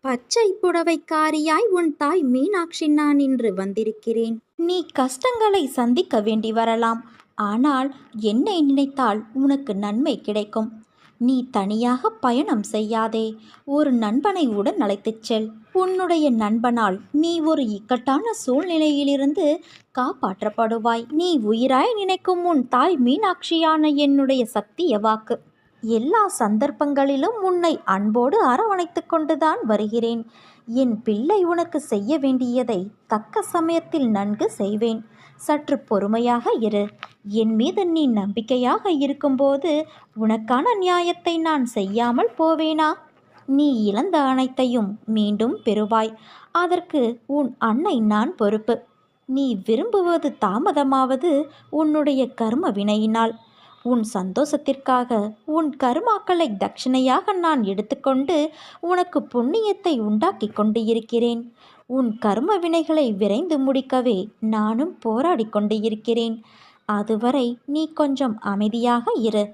பச்சை புடவைக்காரியாய் உன் தாய் மீனாட்சி நான் இன்று வந்திருக்கிறேன். நீ கஷ்டங்களை சந்திக்க வேண்டி வரலாம். ஆனால் என்னை நினைத்தால் உனக்கு நன்மை கிடைக்கும். நீ தனியாக பயணம் செய்யாதே. ஒரு நண்பனை உடன் அழைத்துச் செல். உன்னுடைய நண்பனால் நீ ஒரு இக்கட்டான சூழ்நிலையிலிருந்து காப்பாற்றப்படுவாய். நீ உயிராய் நினைக்கும் உன் தாய் மீனாட்சியான என்னுடைய சத்திய வாக்கு. எல்லா சந்தர்ப்பங்களிலும் உன்னை அன்போடு அரவணைத்து கொண்டுதான் வருகிறேன். என் பிள்ளை உனக்கு செய்ய வேண்டியதை தக்க சமயத்தில் நன்கு செய்வேன். சற்று பொறுமையாக இரு. என் மீது நீ நம்பிக்கையாக இருக்கும்போது உனக்கான நியாயத்தை நான் செய்யாமல் போவேனா? நீ இழந்த அனைத்தையும் மீண்டும் பெறுவாய். அதற்கு உன் அன்னை நான் பொறுப்பு. நீ விரும்புவது தாமதமாவது உன்னுடைய கர்ம வினையினால். உன் சந்தோஷத்திற்காக உன் கருமாக்களை தட்சிணையாக நான் எடுத்துக்கொண்டு உனக்கு புண்ணியத்தை உண்டாக்கி கொண்டு இருக்கிறேன். உன் கர்ம வினைகளை விரைந்து முடிக்கவே நானும் போராடி கொண்டு இருக்கிறேன். அதுவரை நீ கொஞ்சம் அமைதியாக இரு.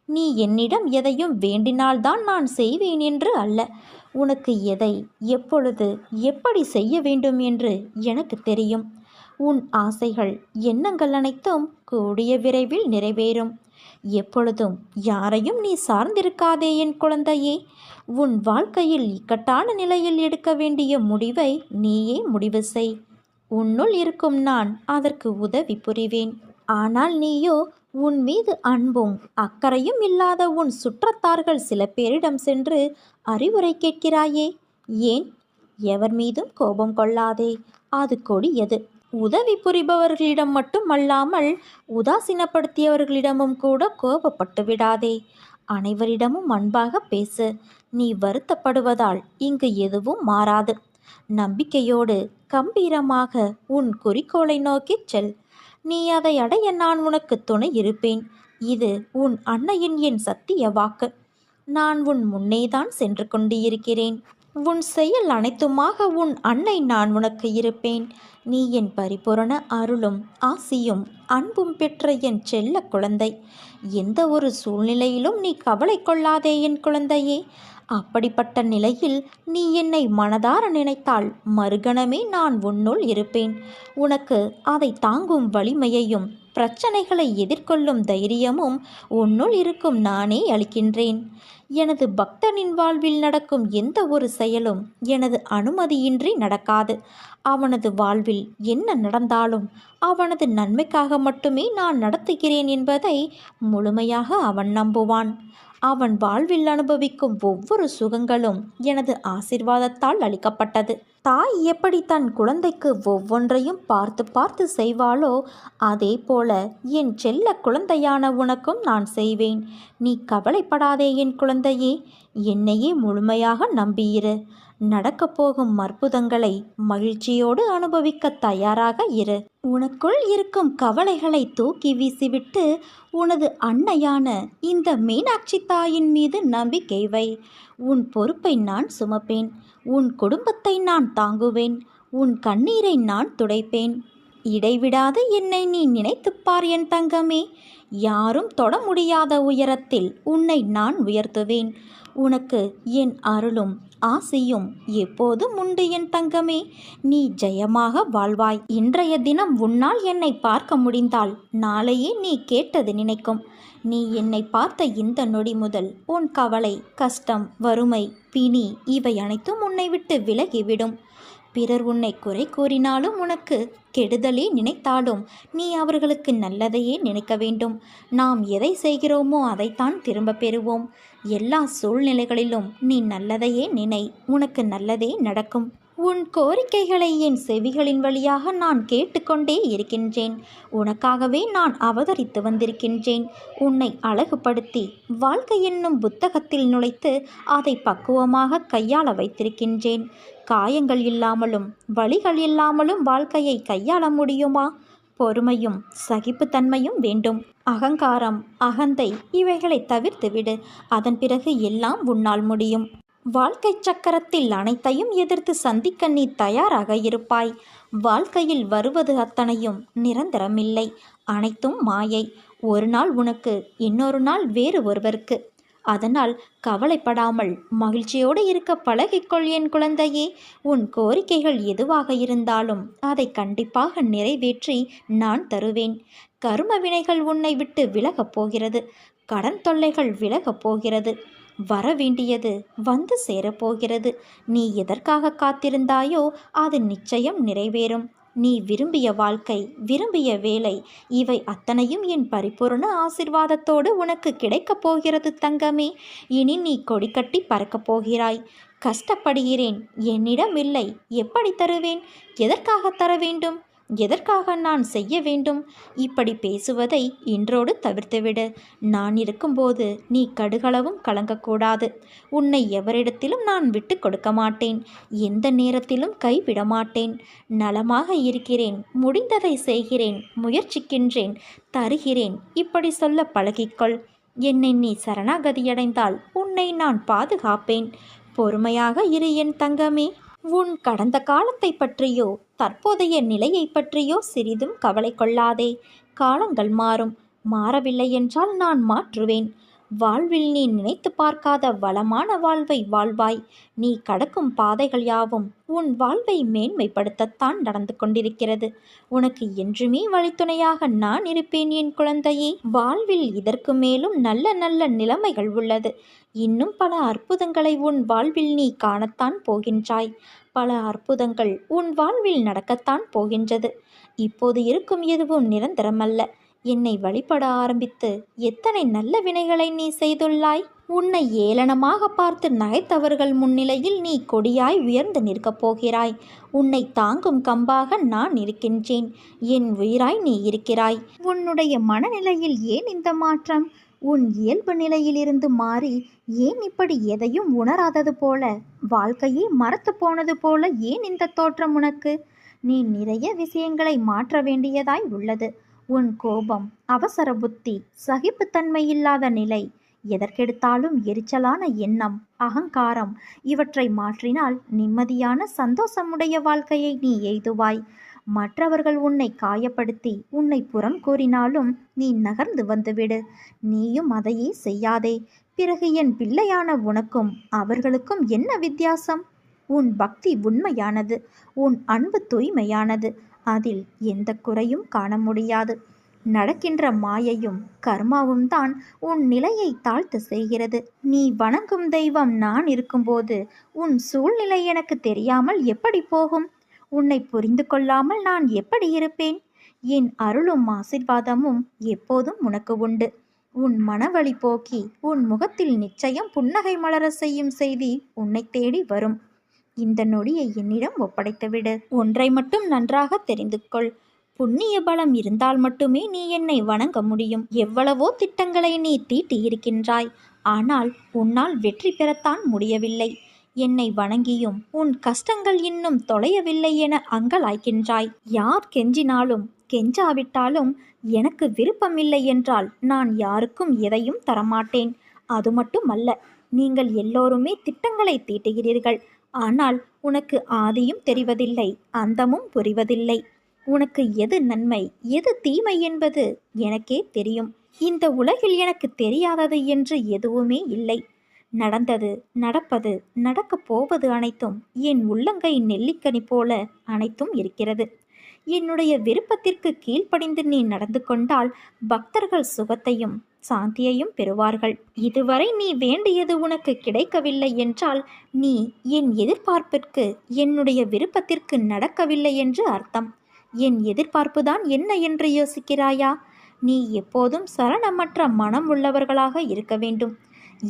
நீ என்னிடம் எதையும் வேண்டினால்தான் நான் செய்வேன் என்று அல்ல. உனக்கு எதை எப்பொழுது எப்படி செய்ய வேண்டும் என்று எனக்கு தெரியும். உன் ஆசைகள் எண்ணங்கள் அனைத்தும் கூடிய விரைவில் நிறைவேறும். எப்பொழுதும் யாரையும் நீ சார்ந்திருக்காதே என் குழந்தையே. உன் வாழ்க்கையில் இக்கட்டான நிலையில் எடுக்க வேண்டிய முடிவை நீயே முடிவு செய். உன்னுள் இருக்கும் நான் அதற்கு உதவி புரிவேன். ஆனால் நீயோ உன் மீது அன்பும் அக்கறையும் இல்லாத உன் சுற்றத்தார்கள் சில பேரிடம் சென்று அறிவுரை கேட்கிறாயே. ஏன்? எவர் மீதும் கோபம் கொள்ளாதே. அது கொடியது. உதவி புரிபவர்களிடம் மட்டுமல்லாமல் உதாசீனப்படுத்தியவர்களிடமும் கூட கோபப்பட்டு விடாதே. அனைவரிடமும் அன்பாக பேசு. நீ வருத்தப்படுவதால் இங்கு எதுவும் மாறாது. நம்பிக்கையோடு கம்பீரமாக உன் குறிக்கோளை நோக்கிச் செல். நீ அதை அடைய நான் உனக்கு துணை இருப்பேன். இது உன் அன்னையின் என் சத்திய வாக்கு. நான் உன் முன்னேதான் சென்று கொண்டு இருக்கிறேன். உன் செயல் அனைத்துமாக உன் அன்னை நான் உனக்கு இருப்பேன். நீ என் பரிபூரண அருளும் ஆசியும் அன்பும் பெற்ற என் செல்ல குழந்தை. எந்த ஒரு சூழ்நிலையிலும் நீ கவலை கொள்ளாதே என் குழந்தையே. அப்படிப்பட்ட நிலையில் நீ என்னை மனதார நினைத்தால் மறுகணமே நான் உன்னுள் இருப்பேன். உனக்கு அதை தாங்கும் வலிமையையும் பிரச்சனைகளை எதிர்கொள்ளும் தைரியமும் உன்னுள் இருக்கும் நானே அளிக்கின்றேன். எனது பக்தனின் வாழ்வில் நடக்கும் எந்த ஒரு செயலும் எனது அனுமதியின்றி நடக்காது. அவனது வாழ்வில் என்ன நடந்தாலும் அவனது நன்மைக்காக மட்டுமே நான் நடத்துகிறேன் என்பதை முழுமையாக அவன் நம்புவான். அவன் வாழ்வில் அனுபவிக்கும் ஒவ்வொரு சுகங்களும் எனது ஆசீர்வாதத்தால் அளிக்கப்பட்டது. தாய் எப்படி தன் குழந்தைக்கு ஒவ்வொன்றையும் பார்த்து பார்த்து செய்வாளோ அதே போல என் செல்ல குழந்தையான உனக்கும் நான் செய்வேன். நீ கவலைப்படாதே என் குழந்தையே. என்னையே முழுமையாக நம்பியிரு. நடக்கப் போகும் அற்புதங்களை மகிழ்ச்சியோடு அனுபவிக்க தயாராக இரு. உனக்குள் இருக்கும் கவலைகளை தூக்கி வீசிவிட்டு உனது அன்னையான இந்த மீனாட்சி தாயின் மீது நம்பிக்கை வை. உன் பொறுப்பை நான் சுமப்பேன். உன் குடும்பத்தை நான் தாங்குவேன். உன் கண்ணீரை நான் துடைப்பேன். இடைவிடாது என்னை நீ நினைத்துப்பார் என் தங்கமே. யாரும் தொட முடியாத உயரத்தில் உன்னை நான் உயர்த்துவேன். உனக்கு என் அருளும் ஆசையும் எப்போதும் உண்டு என் தங்கமே. நீ ஜெயமாக வாழ்வாய். இன்றைய தினம் உன்னால் என்னை பார்க்க முடிந்தால் நாளையே நீ கேட்டது நினைக்கும். நீ என்னை பார்த்த இந்த நொடி முதல் உன் கவலை, கஷ்டம், வறுமை, பிணி இவை அனைத்தும் உன்னை விட்டு விலகிவிடும். பிறர் உன்னை குறை கூறினாலும் உனக்கு கெடுதலே நினைத்தாலும் நீ அவர்களுக்கு நல்லதையே நினைக்க வேண்டும். நாம் எதை செய்கிறோமோ அதைத்தான் திரும்ப பெறுவோம். எல்லா சூழ்நிலைகளிலும் நீ நல்லதையே நினை. உனக்கு நல்லதே நடக்கும். உன் கோரிக்கைகளை என் செவிகளின் வழியாக நான் கேட்டுக்கொண்டே இருக்கின்றேன். உனக்காகவே நான் அவதரித்து வந்திருக்கின்றேன். உன்னை அழகுபடுத்தி வாழ்க்கை என்னும் புத்தகத்தில் நுழைத்து அதை பக்குவமாக கையாள வைத்திருக்கின்றேன். காயங்கள் இல்லாமலும் வலிகள் இல்லாமலும் வாழ்க்கையை கையாள முடியுமா? பொறுமையும் சகிப்புத்தன்மையும் வேண்டும். அகங்காரம், அகந்தை இவைகளை தவிர்த்துவிடு. அதன் பிறகு எல்லாம் உன்னால் முடியும். வாழ்க்கை சக்கரத்தில் அனைத்தையும் எதிர்த்து சந்திக்க நீ தயாராக இருப்பாய். வாழ்க்கையில் வருவது அத்தனையும் நிரந்தரமில்லை. அனைத்தும் மாயை. ஒரு நாள் உனக்கு, இன்னொரு நாள் வேறு ஒருவருக்கு. அதனால் கவலைப்படாமல் மகிழ்ச்சியோடு இருக்க பழகிக்கொள் என் குழந்தையே. உன் கோரிக்கைகள் எதுவாக இருந்தாலும் அதை கண்டிப்பாக நிறைவேற்றி நான் தருவேன். கர்ம வினைகள் உன்னை விட்டு விலகப் போகிறது. கடன் தொல்லைகள் விலகப் போகிறது. வர வேண்டியது வந்து சேரப்போகிறது. நீ எதற்காக காத்திருந்தாயோ அது நிச்சயம் நிறைவேறும். நீ விரும்பிய வாழ்க்கை, விரும்பிய வேலை, இவை அத்தனையும் என் பரிபூர்ண ஆசிர்வாதத்தோடு உனக்கு கிடைக்கப் போகிறது தங்கமே. இனி நீ கொடி கட்டி பறக்கப் போகிறாய். கஷ்டப்படுகிறேன், என்னிடம் இல்லை, எப்படி தருவேன்? எதற்காக தர வேண்டும்? எதற்காக நான் செய்ய வேண்டும்? இப்படி பேசுவதை இன்றோடு தவிர்த்துவிடு. நான் இருக்கும்போது நீ கடுகளவும் கலங்கக்கூடாது. உன்னை எவரிடத்திலும் நான் விட்டு கொடுக்க மாட்டேன். எந்த நேரத்திலும் கைவிட மாட்டேன். நலமாக இருக்கிறேன், முடிந்ததை செய்கிறேன், முயற்சிக்கின்றேன், தருகிறேன், இப்படி சொல்ல பழகிக்கொள். என்னை நீ சரணாகதியடைந்தால் உன்னை நான் பாதுகாப்பேன். பொறுமையாக இரு என் தங்கமே. உன் கடந்த காலத்தை பற்றியோ தற்போதைய நிலையை பற்றியோ சிறிதும் கவலை கொள்ளாதே. காலங்கள் மாறும். மாறவில்லை என்றால் நான் மாற்றுவேன். வாழ்வில் நீ நினைத்து பார்க்காத வளமான வாழ்வை வாழ்வாய். நீ கடக்கும் பாதைகள் யாவும் உன் வாழ்வை மேன்மைப்படுத்தத்தான் நடந்து கொண்டிருக்கிறது. உனக்கு என்றுமே வழித்துணையாக நான் இருப்பேன் என் குழந்தையே. வாழ்வில் இதற்கு மேலும் நல்ல நல்ல நிலைமைகள் உள்ளது. இன்னும் பல அற்புதங்களை உன் வாழ்வில் நீ காணத்தான் போகின்றாய். பல அற்புதங்கள் உன் வாழ்வில் நடக்கத்தான் போகின்றது. இப்போது இருக்கும் எதுவும் நிரந்தரமல்ல. என்னை வழிபட ஆரம்பித்து எத்தனை நல்ல வினைகளை நீ செய்துள்ளாய். உன்னை ஏளனமாக பார்த்து நகைத்தவர்கள் முன்னிலையில் நீ கொடியாய் உயர்ந்து நிற்கப் போகிறாய். உன்னை தாங்கும் கம்பாக நான் இருக்கின்றேன். என் உயிராய் நீ இருக்கிறாய். உன்னுடைய மனநிலையில் ஏன் இந்த மாற்றம்? உன் இயல்பு நிலையிலிருந்து மாறி ஏன் இப்படி எதையும் உணராதது போல, வாழ்க்கையே மறத்து போனது போல ஏன் இந்த தோற்றம் உனக்கு? நீ நிறைய விஷயங்களை மாற்ற வேண்டியதாய் உள்ளது. உன் கோபம், அவசர புத்தி, சகிப்புத்தன்மை இல்லாத நிலை, எதற்கெடுத்தாலும் எரிச்சலான எண்ணம், அகங்காரம், இவற்றை மாற்றினால் நிம்மதியான சந்தோஷமுடைய வாழ்க்கையை நீ எய்துவாய். மற்றவர்கள் உன்னை காயப்படுத்தி உன்னை புறம் கூறினாலும் நீ நகர்ந்து வந்துவிடு. நீயும் அதையே செய்யாதே. பிறகு என் பிள்ளையான உனக்கும் அவர்களுக்கும் என்ன வித்தியாசம்? உன் பக்தி உண்மையானது. உன் அன்பு தூய்மையானது. அதில் எந்த குறையும் காண முடியாது. நடக்கின்ற மாயையும் கர்மாவும் தான் உன் நிலையை தாழ்த்த செய்கிறது. நீ வணங்கும் தெய்வம் நான் இருக்கும்போது உன் சூழ்நிலை எனக்கு தெரியாமல் எப்படி போகும்? உன்னை புரிந்து கொள்ளாமல் நான் எப்படி இருப்பேன்? என் அருளும் ஆசிர்வாதமும் எப்போதும் உனக்கு உண்டு. உன் மனவழி போக்கி உன் முகத்தில் நிச்சயம் புன்னகை மலர செய்யும் செய்தி உன்னை தேடி வரும். இந்த நொடியை என்னிடம் ஒப்படைத்துவிடு. ஒன்றை மட்டும் நன்றாக தெரிந்து கொள். புண்ணிய பலம் இருந்தால் மட்டுமே நீ என்னை வணங்க முடியும். எவ்வளவோ திட்டங்களை நீ தீட்டி இருக்கின்றாய். ஆனால் உன்னால் வெற்றி பெறத்தான் முடியவில்லை. என்னை வணங்கியும் உன் கஷ்டங்கள் இன்னும் தொலையவில்லை என அங்கலாய்க்கின்றாய். யார் கெஞ்சினாலும் கெஞ்சாவிட்டாலும் எனக்கு விருப்பமில்லை என்றால் நான் யாருக்கும் எதையும் தரமாட்டேன். அது மட்டுமல்ல, நீங்கள் எல்லோருமே திட்டங்களை தீட்டுகிறீர்கள். ஆனால் உனக்கு ஆதியும் தெரிவதில்லை, அந்தமும் புரிவதில்லை. உனக்கு எது நன்மை எது தீமை என்பது எனக்கே தெரியும். இந்த உலகில் எனக்கு தெரியாதது என்று எதுவுமே இல்லை. நடந்தது, நடப்பது, நடக்கப் போவது அனைத்தும் என் உள்ளங்கை நெல்லிக்கனி போல அனைத்தும் இருக்கிறது. என்னுடைய விருப்பத்திற்கு கீழ்ப்படிந்து நீ நடந்து கொண்டால் பக்தர்கள் சுகத்தையும் சாந்தியையும் பெறுவார்கள். இதுவரை நீ வேண்டியது உனக்கு கிடைக்கவில்லை என்றால் நீ என் எதிர்பார்ப்பிற்கு, என்னுடைய விருப்பத்திற்கு நடக்கவில்லை என்று அர்த்தம். என் எதிர்பார்ப்புதான் என்ன என்று யோசிக்கிறாயா? நீ எப்போதும் சலனமற்ற மனம் உள்ளவர்களாக இருக்க வேண்டும்.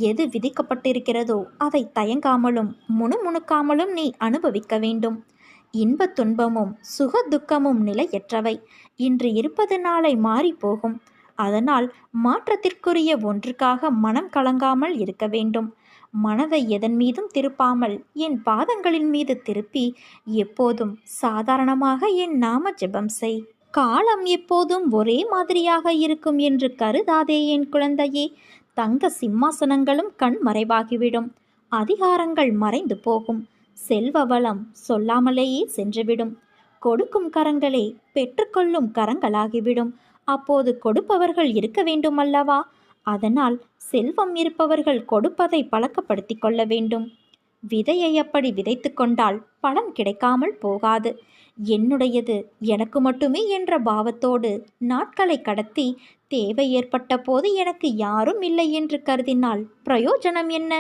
எது விதிக்கப்பட்டிருக்கிறதோ அதை தயங்காமலும் முணுமுணுக்காமலும் நீ அனுபவிக்க வேண்டும். இன்ப துன்பமும் சுக துக்கமும் நிலையற்றவை. இன்று இருப்பது நாளை மாறி போகும். அதனால் மாற்றத்திற்குரிய ஒன்றுக்காக மனம் கலங்காமல் இருக்க வேண்டும். மனதை எதன் மீதும் திருப்பாமல் என் பாதங்களின் மீது திருப்பி எப்போதும் சாதாரணமாக என் நாம ஜெபம் செய். காலம் எப்போதும் ஒரே மாதிரியாக இருக்கும் என்று கருதாதே என் குழந்தையே. தங்க சிம்மாசனங்களும் கண் மறைவாகிவிடும். அதிகாரங்கள் மறைந்து போகும். செல்வ வளம் சொல்லாமலேயே சென்றுவிடும். கொடுக்கும் கரங்களே பெற்றுக்கொள்ளும் கரங்களாகிவிடும். அப்போது கொடுப்பவர்கள் இருக்க வேண்டுமல்லவா? அதனால் செல்வம் இருப்பவர்கள் கொடுப்பதை பழக்கப்படுத்தி கொள்ள வேண்டும். விதையை அப்படி விதைத்து கொண்டால் பலன் கிடைக்காமல் போகாது. என்னுடையது எனக்கு மட்டுமே என்ற பாவத்தோடு நாட்களை கடத்தி தேவை ஏற்பட்ட போது எனக்கு யாரும் இல்லை என்று கருதினால் பிரயோஜனம் என்ன?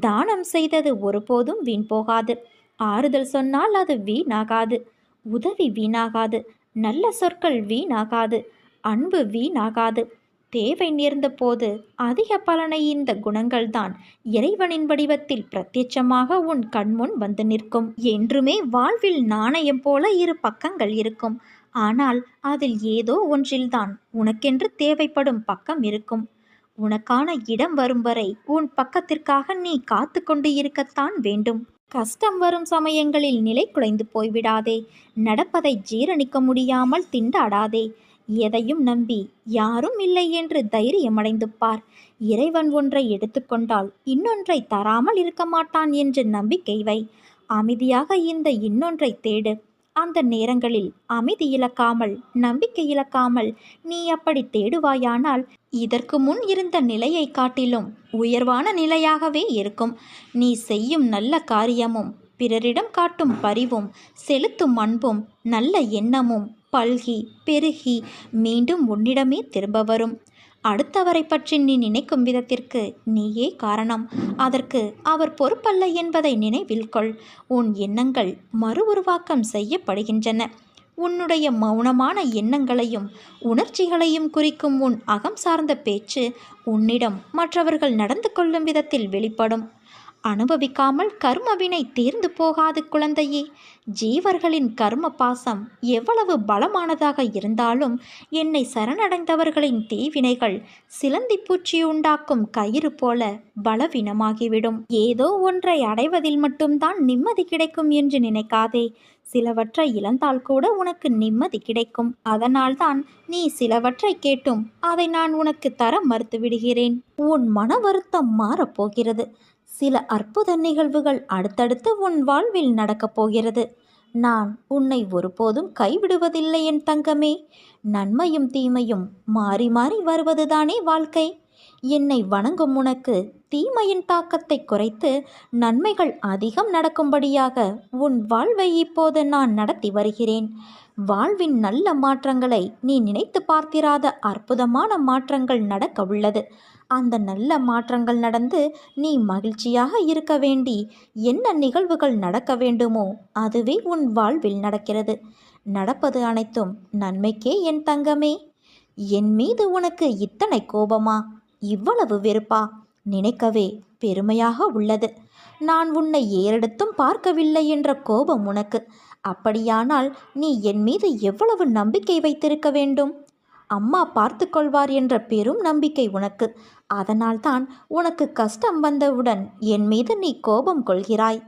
தானம் செய்தது ஒருபோதும் வீண் போகாது. ஆறுதல் சொன்னால் அது வீணாகாது. உதவி வீணாகாது. நல்ல சொற்கள் வீணாகாது. அன்பு வீணாகாது. தேவை நேர்ந்த போது அதிக பலனை இந்த குணங்கள்தான் இறைவனின் வடிவத்தில் பிரத்யட்சமாக உன் கண்முன் வந்து நிற்கும். என்றுமே வாழ்வில் நாணயம் போல இரு பக்கங்கள் இருக்கும். ஆனால் அதில் ஏதோ ஒன்றில்தான் உனக்கென்று தேவைப்படும் பக்கம் இருக்கும். உனக்கான இடம் வரும் வரை உன் பக்கத்திற்காக நீ காத்து கொண்டு இருக்கத்தான் வேண்டும். கஷ்டம் வரும் சமயங்களில் நிலை குலைந்து போய்விடாதே. நடப்பதை ஜீரணிக்க முடியாமல் திண்டாடாதே. எதையும் நம்பி யாரும் இல்லை என்று தைரியமடைந்து பார். இறைவன் ஒன்றை எடுத்துக்கொண்டால் இன்னொன்றை தராமல் இருக்க மாட்டான் என்று நம்பிக்கை வை. அமைதியாக இந்த இன்னொன்றை தேடு. அந்த நேரங்களில் அமைதி இழக்காமல், நம்பிக்கை இழக்காமல் நீ அப்படி தேடுவாயானால் இதற்கு முன் இருந்த நிலையை காட்டிலும் உயர்வான நிலையாகவே இருக்கும். நீ செய்யும் நல்ல காரியமும், பிறரிடம் காட்டும் பரிவும், செலுத்தும் அன்பும், நல்ல எண்ணமும் பல்கி பெருகி மீண்டும் உன்னிடமே திரும்ப வரும். அடுத்தவரை பற்றி நீ நினைக்கும் விதத்திற்கு நீயே காரணம். அதற்கு அவர் பொறுப்பல்ல என்பதை நினைவில் கொள். உன் எண்ணங்கள் மறு உருவாக்கம் செய்யப்படுகின்றன. உன்னுடைய மௌனமான எண்ணங்களையும் உணர்ச்சிகளையும் குறிக்கும் உன் அகம் சார்ந்த பேச்சு உன்னிடம் மற்றவர்கள் நடந்து கொள்ளும் விதத்தில் வெளிப்படும். அனுபவிக்காமல் கர்மவினை தீர்ந்து போகாது குழந்தையே. ஜீவர்களின் கர்ம பாசம் எவ்வளவு பலமானதாக இருந்தாலும் என்னை சரணடைந்தவர்களின் தீவினைகள் சிலந்தி பூச்சி உண்டாக்கும் கயிறு போல பலவீனமாகிவிடும். ஏதோ ஒன்றை அடைவதில் மட்டும்தான் நிம்மதி கிடைக்கும் என்று நினைக்காதே. சிலவற்றை இழந்தால் கூட உனக்கு நிம்மதி கிடைக்கும். அதனால்தான் நீ சிலவற்றை கேட்டும் அதை நான் உனக்கு தர மறுத்து விடுகிறேன். உன் மன வருத்தம் மாறப்போகிறது. சில அற்புத நிகழ்வுகள் அடுத்தடுத்து உன் வாழ்வில் நடக்கப் போகிறது. நான் உன்னை ஒருபோதும் கைவிடுவதில்லை என் தங்கமே. நன்மையும் தீமையும் மாறி மாறி வருவதுதானே வாழ்க்கை. என்னை வணங்கும் உனக்கு தீமையின் தாக்கத்தை குறைத்து நன்மைகள் அதிகம் நடக்கும்படியாக உன் வாழ்வை இப்போது நான் நடத்தி வருகிறேன். வாழ்வின் நல்ல மாற்றங்களை நீ நினைத்து பார்த்திராத அற்புதமான மாற்றங்கள் நடக்க உள்ளது. அந்த நல்ல மாற்றங்கள் நடந்து நீ மகிழ்ச்சியாக இருக்க வேண்டி என்ன நிகழ்வுகள் நடக்க வேண்டுமோ அதுவே உன் வாழ்வில் நடக்கிறது. நடப்பது அனைத்தும் நன்மைக்கே என் தங்கமே. என் மீது உனக்கு இத்தனை கோபமா, இவ்வளவு வெறுப்பா? நினைக்கவே பெருமையாக உள்ளது. நான் உன்னை ஏறெடுத்தும் பார்க்கவில்லை என்ற கோபம் உனக்கு. அப்படியானால் நீ என் மீது எவ்வளவு நம்பிக்கை வைத்திருக்க வேண்டும்? அம்மா பார்த்து கொள்வார் என்ற பெரும் நம்பிக்கை உனக்கு. அதனால்தான் உனக்கு கஷ்டம் வந்தவுடன் என் மீது நீ கோபம் கொள்கிறாய்.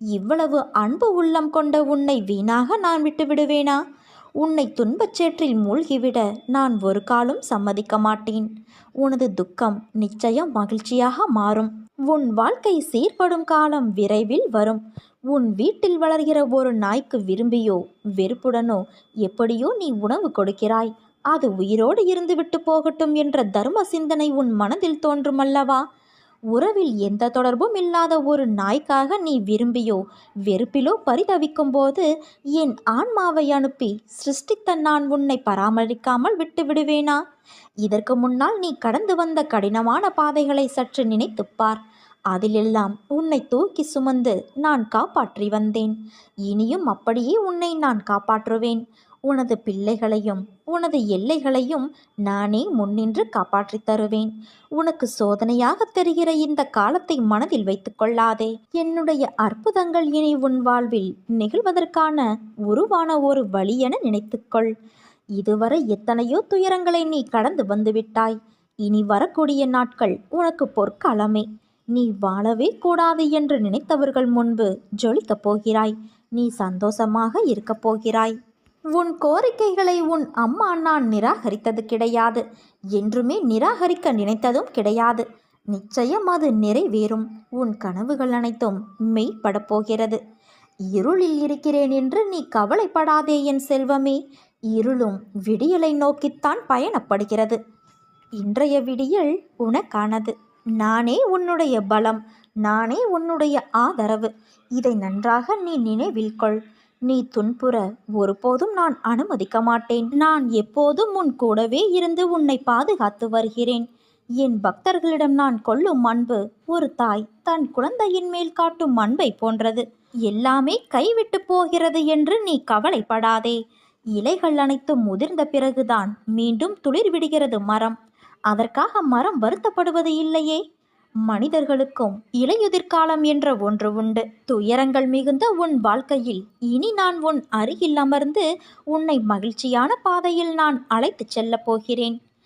இவ்வளவு அன்பு உள்ளம் கொண்ட உன்னை வீணாக நான் விட்டு விடுவேனா? உன்னை துன்பச்சேற்றில் மூழ்கிவிட நான் ஒரு காலம் சம்மதிக்க மாட்டேன். உனது துக்கம் நிச்சயம் மகிழ்ச்சியாக மாறும். உன் வாழ்க்கை சீர்படும் காலம் விரைவில் வரும். உன் வீட்டில் வளர்கிற ஒரு நாய்க்கு விரும்பியோ வெறுப்புடனோ எப்படியோ நீ உணவு கொடுக்கிறாய். அது உயிரோடு இருந்துவிட்டு போகட்டும் என்ற தர்ம சிந்தனை உன் மனதில் தோன்றுமல்லவா? உறவில் எந்த தொடர்பும் இல்லாத ஒரு நாய்க்காக நீ விரும்பியோ வெறுப்பிலோ பரிதவிக்கும் போது என் ஆன்மாவை அனுப்பி சிருஷ்டித்த நான் உன்னை பராமரிக்காமல் விட்டு விடுவேனா? இதற்கு முன்னால் நீ கடந்து வந்த கடினமான பாதைகளை சற்று நினைத்துப்பார். அதிலெல்லாம் உன்னை தூக்கி சுமந்து நான் காப்பாற்றி வந்தேன். இனியும் அப்படியே உன்னை நான் காப்பாற்றுவேன். உனது பிள்ளைகளையும் உனது எல்லைகளையும் நானே முன்னின்று காப்பாற்றி தருவேன். உனக்கு சோதனையாக தெரிகிற இந்த காலத்தை மனதில் வைத்து கொள்ளாதே. என்னுடைய அற்புதங்கள் இனி உன் வாழ்வில் நிகழ்வதற்கான உருவான ஒரு வழி என நினைத்துக்கொள். இதுவரை எத்தனையோ துயரங்களை நீ கடந்து வந்துவிட்டாய். இனி வரக்கூடிய நாட்கள் உனக்கு பொற்காலமே. நீ வாழவே கூடாது என்று நினைத்தவர்கள் முன்பு ஜொலிக்கப் போகிறாய். நீ சந்தோஷமாக இருக்கப் போகிறாய். உன் கோரிக்கைகளை உன் அம்மா நான் நிராகரித்தது கிடையாது. என்றுமே நிராகரிக்க நினைத்ததும் கிடையாது. நிச்சயம் அது நிறைவேறும். உன் கனவுகள் அனைத்தும் மெய்ப்படப் போகிறது. இருளில் இருக்கிறேன் என்று நீ கவலைப்படாதே என் செல்வமே. இருளும் விடியலை நோக்கித்தான் பயணப்படுகிறது. இன்றைய விடியல் உனக்கானது. நானே உன்னுடைய பலம், நானே உன்னுடைய ஆதரவு. இதை நன்றாக நீ நினைவில் கொள். நீ துன்புற ஒருபோதும் நான் அனுமதிக்க மாட்டேன். நான் எப்போதும் உன் கூடவே இருந்து உன்னை பாதுகாத்து வருகிறேன். என் பக்தர்களிடம் நான் கொள்ளும் அன்பு ஒரு தாய் தன் குழந்தையின் மேல் காட்டும் அன்பை போன்றது. எல்லாமே கைவிட்டு போகிறது என்று நீ கவலைப்படாதே. இலைகள் அனைத்தும் முதிர்ந்த பிறகுதான் மீண்டும் துளிர் விடுகிறது மரம். அதற்காக மரம் வருத்தப்படுவது இல்லையே. மனிதர்களுக்கும் இலையுதிர்காலம் என்ற ஒன்று உண்டு. துயரங்கள் மிகுந்த உன் வாழ்க்கையில் இனி நான் உன் அருகில் அமர்ந்து உன்னை மகிழ்ச்சியான பாதையில் நான் அழைத்துச் செல்லப் போகிறேன்.